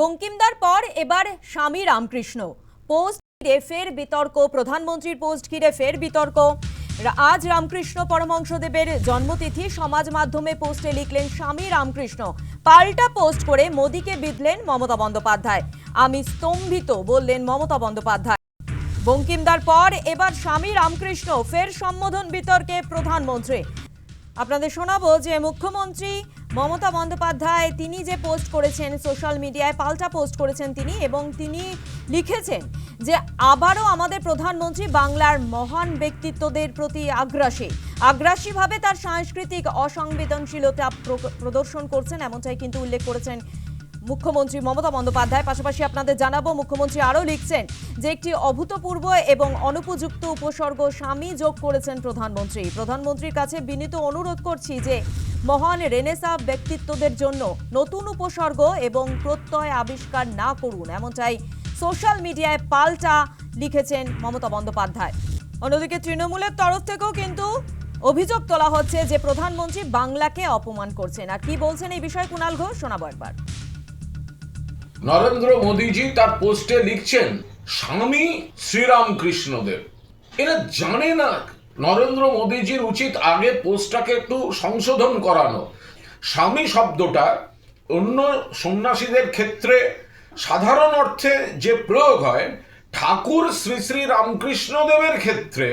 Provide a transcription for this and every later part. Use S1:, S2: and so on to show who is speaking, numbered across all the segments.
S1: বঙ্কিমদার পর এবার স্বামী রামকৃষ্ণ পোস্ট ঘিরে ফের বিতর্ক। প্রধানমন্ত্রীর পোস্ট ঘিরে ফের বিতর্ক। আজ রামকৃষ্ণ পরমহংসদেবের জন্মতিথি। সমাজ মাধ্যমে পোস্টে লিখলেন স্বামী রামকৃষ্ণ। পাল্টা পোস্ট করে মোদীকে বিঁধলেন মমতা বন্দ্যোপাধ্যায়। আমি স্তম্ভিত বললেন মমতা বন্দ্যোপাধ্যায়। বঙ্কিমদার পর এবার স্বামী রামকৃষ্ণ, ফের সম্বোধন বিতর্কে প্রধানমন্ত্রী। আপনাদের শোনাবো যে মুখ্যমন্ত্রী মমতা বন্দ্যোপাধ্যায় তিনি যে পোস্ট করেছেন সোশ্যাল মিডিয়ায়, পাল্টা পোস্ট করেছেন তিনি, এবং তিনি লিখেছেন যে আবারও আমাদের প্রধানমন্ত্রী বাংলার মহান ব্যক্তিত্বদের প্রতি আগ্রাসীভাবে তার সাংস্কৃতিক অসংবেদনশীলতা প্রদর্শন করছেন, এমনটাই কিন্তু উল্লেখ করেছেন মুখ্যমন্ত্রী মমতা বন্দ্যোপাধ্যায়। পাশাপাশি আপনাদের জানাবো মুখ্যমন্ত্রী আরও লিখছেন যে একটি অভূতপূর্ব এবং অনুপযুক্ত উপসর্গ স্বামী যোগ করেছেন প্রধানমন্ত্রীর কাছে বিনীত অনুরোধ করছি যে মহান রেনেসাঁ ব্যক্তিত্বদের জন্য নতুন উপসর্গ এবং প্রত্যয় আবিষ্কার না করুন, এমনটাই সোশ্যাল মিডিয়ায় পাল্টা লিখেছেন মমতা বন্দ্যোপাধ্যায়। অন্যদিকে তৃণমূলের তরফ থেকেও কিন্তু অভিযোগ তোলা হচ্ছে যে প্রধানমন্ত্রী বাংলাকে অপমান করছেন। আর কি বলছেন এই বিষয়ে কুণাল ঘোষ শোনাবো একবার।
S2: নরেন্দ্র মোদীজি তার পোস্টে লিখছেন স্বামী শ্রীরামকৃষ্ণদেব। এরা জানে না নরেন্দ্র মোদীজির উচিত আগে পোস্টটাকে একটু সংশোধন করানো। স্বামী শব্দটা অন্য সন্ন্যাসীদের ক্ষেত্রে সাধারণ অর্থে যে প্রয়োগ হয়, ঠাকুর শ্রী শ্রী রামকৃষ্ণদেবের ক্ষেত্রে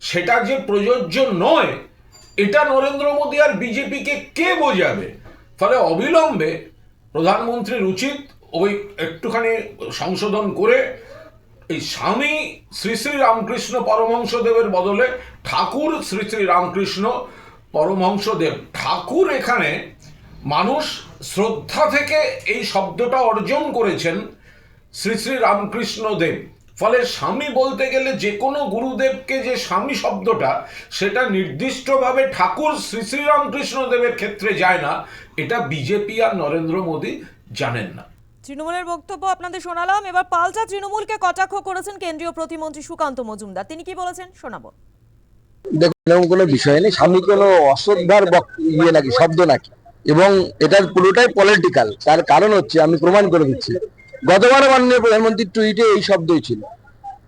S2: সেটা যে প্রযোজ্য নয়, এটা নরেন্দ্র মোদী আর বিজেপিকে কে বোঝাবে? ফলে অবিলম্বে প্রধানমন্ত্রীর উচিত ওই একটুখানি সংশোধন করে এই স্বামী শ্রী শ্রী রামকৃষ্ণ পরমহংসদেবের বদলে ঠাকুর শ্রী শ্রী রামকৃষ্ণ পরমহংসদেব। ঠাকুর এখানে মানুষ শ্রদ্ধা থেকে এই শব্দটা অর্জন করেছেন শ্রী শ্রী রামকৃষ্ণ দেব। ফলে স্বামী বলতে গেলে যে কোনো গুরুদেবকে যে স্বামী শব্দটা, সেটা নির্দিষ্টভাবে ঠাকুর শ্রী শ্রী রামকৃষ্ণ দেবের ক্ষেত্রে যায় না। এটা বিজেপি আর নরেন্দ্র মোদী জানেন না।
S1: তৃণমূলের বক্তব্য আপনাদের শোনালাম। এবার পাল্টা তৃণমূলকে কটাক্ষ করেছেন কেন্দ্রীয় প্রতিমন্ত্রী সুকান্ত মজুমদার। তিনি কি বলেছেন শোনাবো।
S3: দেখুন, এরকম কোনো বিষয় নেই। স্বামী কোনো অশ্রদ্ধার নাকি শব্দ নাকি, এবং এটার পুরোটাই পলিটিক্যাল। তার কারণ হচ্ছে, আমি প্রমাণ করে দিচ্ছি, গতবার মাননীয় প্রধানমন্ত্রীর টুইটে এই শব্দই ছিল।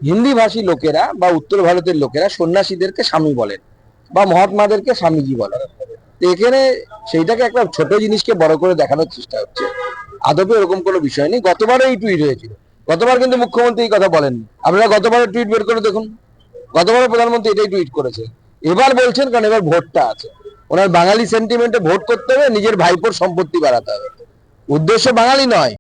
S3: হিন্দি ভাষী লোকেরা বা উত্তর ভারতের লোকেরা সন্ন্যাসীদেরকে স্বামী বলেন বা মহাত্মাদেরকে স্বামীজি বলেন। এখানে সেইটাকে একটা ছোট জিনিসকে বড় করে দেখানোর চেষ্টা হচ্ছে। আদপে এরকম কোনো বিষয় নেই। গতবারও এই টুইট হয়েছিল। গতবার কিন্তু মুখ্যমন্ত্রী এই কথা বলেননি। আপনারা গতবারের টুইট বের করে দেখুন। গতবারও প্রধানমন্ত্রী এটাই টুইট করেছে। এবার বলছেন কারণ এবার ভোটটা আছে, ওনার বাঙালি সেন্টিমেন্টে ভোট করতে হবে, নিজের ভাইপোর সম্পত্তি বাড়াতে হবে। উদ্দেশ্য বাঙালি নয়।